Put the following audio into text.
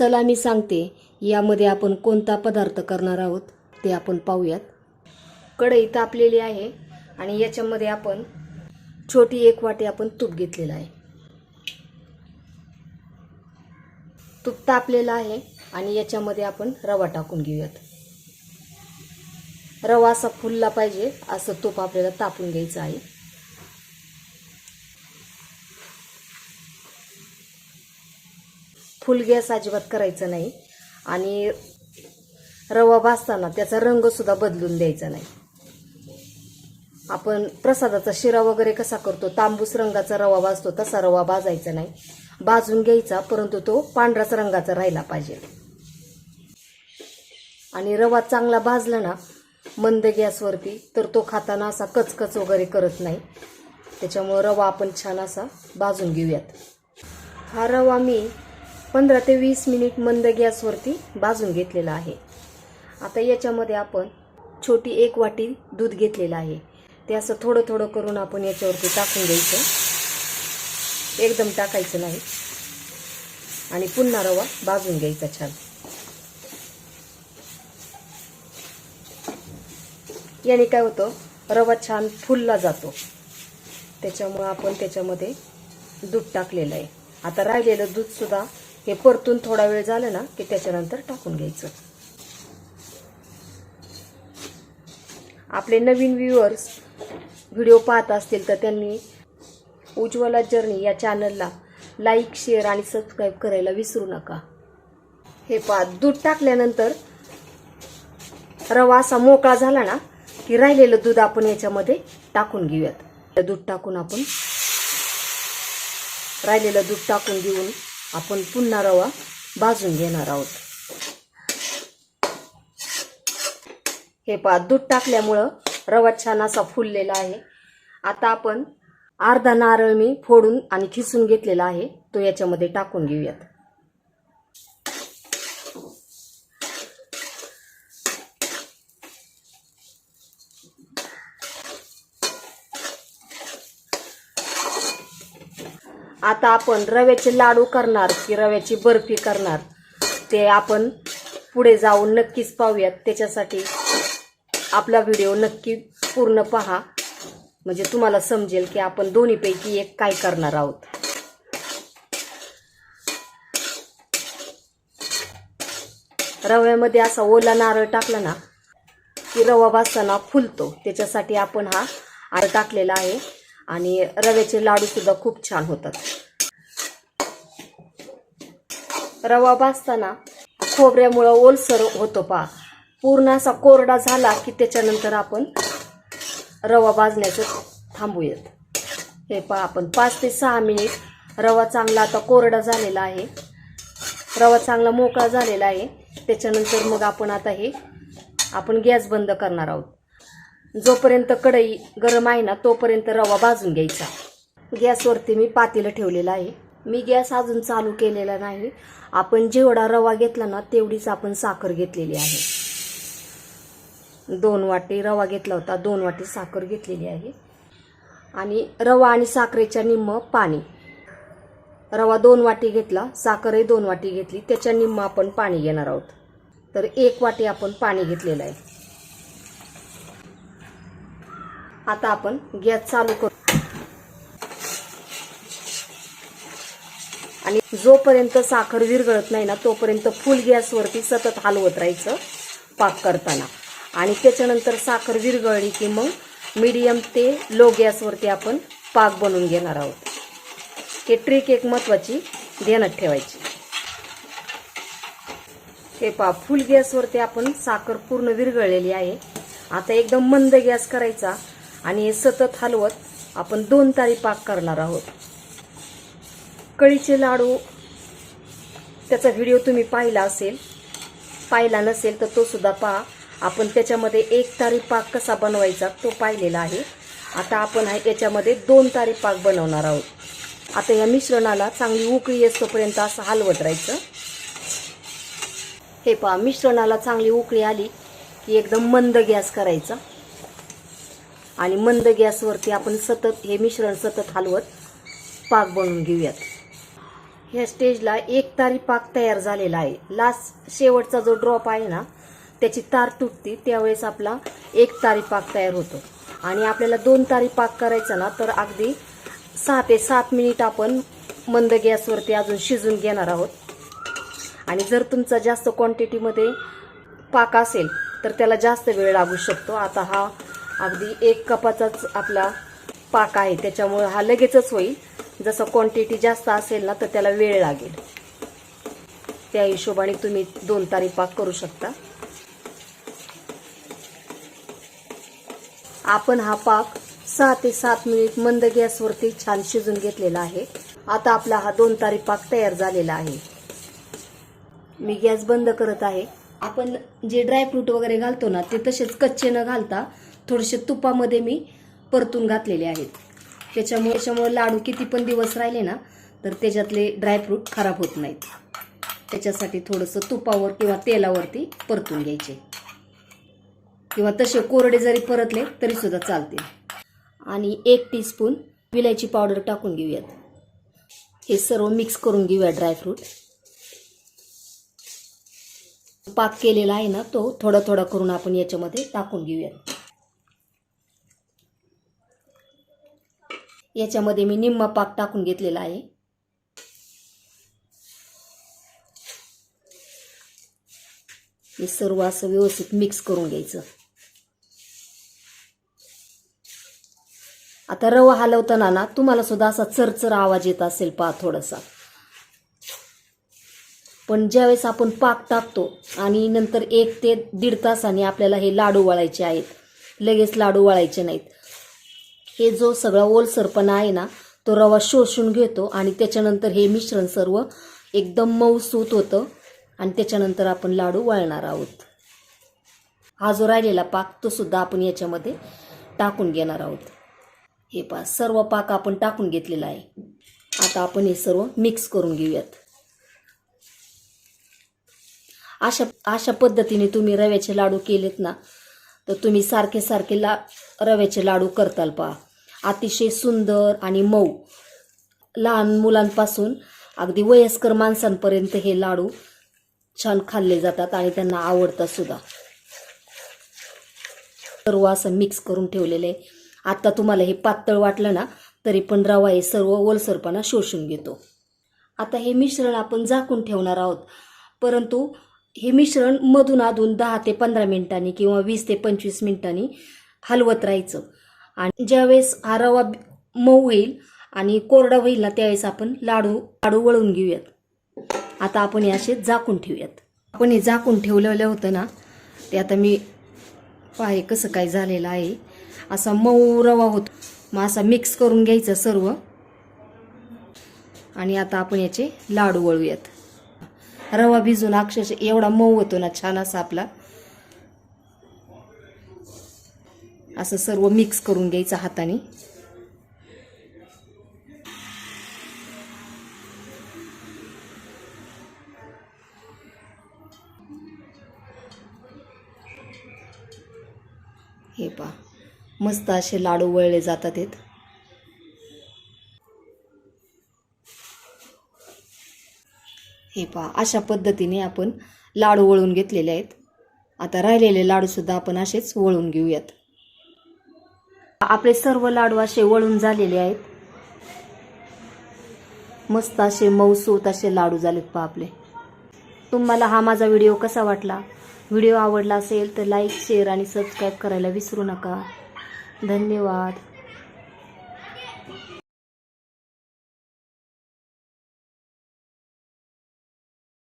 चला मी सांगते यामध्ये आपण कोणता पदार्थ करणार आहोत ते आपण पाहूयात। कढई तापलेली आहे आणि याच्यामध्ये आपण छोटी एक वाटी आपण तूप घेतलेला आहे। तूप तापलेला आहे आणि याच्यामध्ये आपण रवा टाकून घेऊयात। रवा असा फुलला पाहिजे असं तूप आपल्याला तापून घ्यायचं आहे। फुल गॅस अजिबात करायचा नाही आणि रवा भाजताना त्याचा रंग सुद्धा बदलून द्यायचा नाही। आपण प्रसादाचा शिरा वगैरे कसा करतो तांबूस रंगाचा रवा भाजतो तसा रवा भाजायचा नाही, भाजून घ्यायचा परंतु तो पांढराच रंगाचा राहिला पाहिजे। आणि रवा चांगला भाजला ना मंद गॅसवरती तर तो खाताना असा कचकच वगैरे करत नाही, त्याच्यामुळे रवा आपण छान असा भाजून घेऊयात। हा रवा मी 15 ते 20 मिनिट मंद गॅसवरती भाजून घेतलेला आहे। आता याच्यामध्ये आपण छोटी एक वाटी दूध घेतलेलं आहे, ते असं थोडं थोडं करून आपण याच्यावरती टाकून द्यायचं, एकदम टाकायचं नाही आणि पुन्हा रवा भाजून घ्यायचा छान। याने काय होतं रवा छान फुलला जातो, त्याच्यामुळे आपण त्याच्यामध्ये दूध टाकलेलं आहे। आता राहिलेलं दूध सुद्धा हे परतून थोडा वेळ झाला ना की त्याच्यानंतर टाकून घ्यायचं। आपले नवीन व्ह्यूअर्स व्हिडिओ पाहत असतील तर त्यांनी उज्ज्वला जर्नी या चॅनलला लाईक, शेअर आणि सबस्क्राईब करायला विसरू नका। हे पहा, दूध टाकल्यानंतर रवा असा मोकळा झाला ना की राहिलेलं दूध आपण याच्यामध्ये टाकून घेऊयात। दूध टाकून आपण राहिलेलं दूध टाकून घेऊन आपण पुन्हा रवा भाजून घेणार आहोत। हे पहा, दूध टाकल्यामुळं रवा छान असा फुललेला आहे। आता आपण अर्धा नारळ मी फोडून आणि खिसून घेतलेला आहे तो याच्यामध्ये टाकून घेऊयात। आता आपण रव्याचे लाडू करणार की रव्याची बर्फी करणार ते आपण पुढे जाऊन नक्कीच पाहूयात। त्याच्यासाठी आपला व्हिडिओ नक्की पूर्ण पहा, म्हणजे तुम्हाला समजेल की आपण दोन्हीपैकी एक काय करणार आहोत। रव्यामध्ये असा ओला नारळ टाकला ना की रवा भाजताना फुलतो, त्याच्यासाठी आपण हा नारळ टाकलेला आहे आणि रव्याचे लाडू सुद्धा खूप छान होतात। रवा भाजताना खोबऱ्यामुळे ओलसर होतो पहा, पूर्ण असा कोरडा झाला की त्याच्यानंतर आपण रवा भाजण्याचं थांबूयात। हे पहा, आपण 5 ते 6 मिनिट रवा चांगला आता कोरडा झालेला आहे, रवा चांगला मोकळा झालेला आहे। त्याच्यानंतर मग आपण आता आपण गॅस बंद करणार आहोत। जोपर्यंत कढई गरम आहे ना तोपर्यंत रवा भाजून घ्यायचा। गॅसवरती मी पातेलं ठेवलेलं आहे, मी गॅस अजून चालू केलेला नाही। आपण जेवढा रवा घेतला ना तेवढीच आपण साखर घेतलेली आहे। 2 वाटी रवा घेतला होता, 2 वाटी साखर घेतलेली आहे आणि रवा आणि साखरेच्या निम्म पाणी। रवा 2 वाटी घेतला, साखरही 2 वाटी घेतली, त्याच्या निम्म आपण पाणी घेणार आहोत। तर 1 वाटी आपण पाणी घेतलेलं आहे। आता आपण गॅस चालू करू आणि जोपर्यंत साखर विरघळत नाही ना तोपर्यंत फुल गॅसवरती सतत हलवत राहायचं पाक करताना, आणि त्याच्यानंतर साखर विरघळली की मग मीडियम ते लो गॅसवरती आपण पाक बनवून घेणार आहोत। हे ट्रिक एक महत्त्वाची ध्यानात ठेवायची। हे पहा, फुल गॅसवरती आपण साखर पूर्ण विरघळलेली आहे। आता एकदम मंद गॅस करायचा आणि हे सतत हलवत आपण 2 तारी पाक करणार आहोत। कळीचे लाडू त्याचा व्हिडिओ तुम्ही पाहिला असेल, पाहिला नसेल तर तो सुद्धा पहा, आपण त्याच्यामध्ये 1 तारी पाक कसा बनवायचा तो पाहिलेला आहे। आता आपण याच्यामध्ये 2 तारी पाक बनवणार आहोत। आता या मिश्रणाला चांगली उकळी येतोपर्यंत असं हलवत राहायचं। हे पहा, मिश्रणाला चांगली उकळी आली की एकदम मंद गॅस करायचा आणि मंद गॅसवरती आपण सतत हे मिश्रण सतत हलवत पाक बनवून घेऊयात। ह्या स्टेजला एक तारी पाक तयार झालेला आहे. लास्ट शेवटचा जो ड्रॉप आहे ना त्याची तार तुटते त्यावेळेस आपला एक तारी पाक तयार होतो. आणि आपल्याला 2 तारी पाक करायचा ना तर अगदी 6 ते 7 मिनिट आपण मंद गॅसवरती अजून शिजून घेणार आहोत. आणि जर तुमचा जास्त क्वांटिटीमध्ये पाक असेल तर त्याला जास्त वेळ लागू शकतो. आता हा अगदी 1 कपाचाच आपला पाक आहे त्याच्यामुळे हा लगेचच होईल. जसं क्वांटिटी जास्त असेल ना तर त्याला वेळ लागेल. त्या हिशोबाने तुम्ही 2 तारी पाक करू शकता. आपण हा पाक 6 ते 7 मिनिट मंद गॅसवरती छान शिजून घेतलेला आहे. आता आपला हा 2 तारी पाक तयार झालेला आहे. मी गॅस बंद करत आहे. आपण जे ड्रायफ्रूट वगैरे घालतो ना ते तसेच कच्चे न घालता थोडेसे तुपामध्ये मी परतून घातलेले आहेत. त्याच्यामुळे लाडू किती पण दिवस राहिले ना तर त्याच्यातले ड्रायफ्रूट खराब होत नाहीत. त्याच्यासाठी थोडंसं तुपावर किंवा तेलावरती परतून घ्यायचे किंवा तसे कोरडे जरी परतले तरी सुद्धा चालतील. आणि 1 टीस्पून विलायची पावडर टाकून घेऊयात. हे सर्व मिक्स करून घेऊया ड्रायफ्रूट. पाक केलेला आहे ना तो थोडा थोडा करून आपण याच्यामध्ये टाकून घेऊयात. याच्यामध्ये मी निम्मा पाक टाकून घेतलेला आहे. हे सर्व असं व्यवस्थित मिक्स करून घ्यायचं. आता रवा हलवताना ना तुम्हाला सुद्धा असा चरचर आवाज येत असेल पहा थोडासा. पण ज्यावेळेस आपण पाक टाकतो आणि नंतर 1 ते 1.5 तासाने आपल्याला हे लाडू वळायचे आहेत. लगेच लाडू वळायचे नाहीत. हे जो सगळा ओलसरपणा आहे ना तो रवा शोषून घेतो आणि त्याच्यानंतर हे मिश्रण सर्व एकदम मऊसूत होतं आणि त्याच्यानंतर आपण लाडू वळणार आहोत. हा जो राहिलेला पाक तो सुद्धा आपण याच्यामध्ये टाकून घेणार आहोत. हे पहा सर्व पाक आपण टाकून घेतलेला आहे. आता आपण हे सर्व मिक्स करून घेऊयात. अशा पद्धतीने तुम्ही रव्याचे लाडू केलेत ना तर तुम्ही सारखे सारखे रव्याचे लाडू करताल पहा. अतिशय सुंदर आणि मऊ. लहान मुलांपासून अगदी वयस्कर माणसांपर्यंत हे लाडू छान खाल्ले जातात आणि त्यांना आवडतात सुद्धा. सर्व असं मिक्स करून ठेवलेले. आता तुम्हाला हे पातळ वाटलं ना तरी पण रवा हे सर्व ओलसरपणा शोषून घेतो. आता हे मिश्रण आपण झाकून ठेवणार आहोत. परंतु हे मिश्रण मधून अधून 10 ते 15 मिनिटांनी किंवा 20 ते 25 मिनिटांनी हलवत राहायचं. आणि ज्यावेळेस हा रवा मऊ होईल आणि कोरडा होईल ना त्यावेळेस आपण लाडू वळून घेऊयात. आता आपण हे असे झाकून ठेवूयात. आपण हे झाकून ठेवलेलं होतं ना ते आता मी पाहे कसं काय झालेलं आहे. असा मऊ रवा होतो. मग असा मिक्स करून घ्यायचं सर्व. आणि आता आपण याचे लाडू वळूयात. रवा भिजून अक्षरशः एवढा मऊ होतो ना छान असा आपला. असं सर्व मिक्स करून घ्यायचं हाताने. हे पहा मस्त असे लाडू वळले जातात. हे पहा अशा पद्धतीने आपण लाडू वळून घेतलेले आहेत. आता राहिलेले लाडू सुद्धा आपण असेच वळून घेऊयात. आपले सर्व लाडू असे वळून झालेले आहेत. मस्त असे मऊसूत असे लाडू झालेत पहा आपले. तुम्हाला हा माझा व्हिडिओ कसा वाटला? व्हिडिओ आवडला असेल तर लाईक, शेअर आणि सबस्क्राईब करायला विसरू नका. धन्यवाद.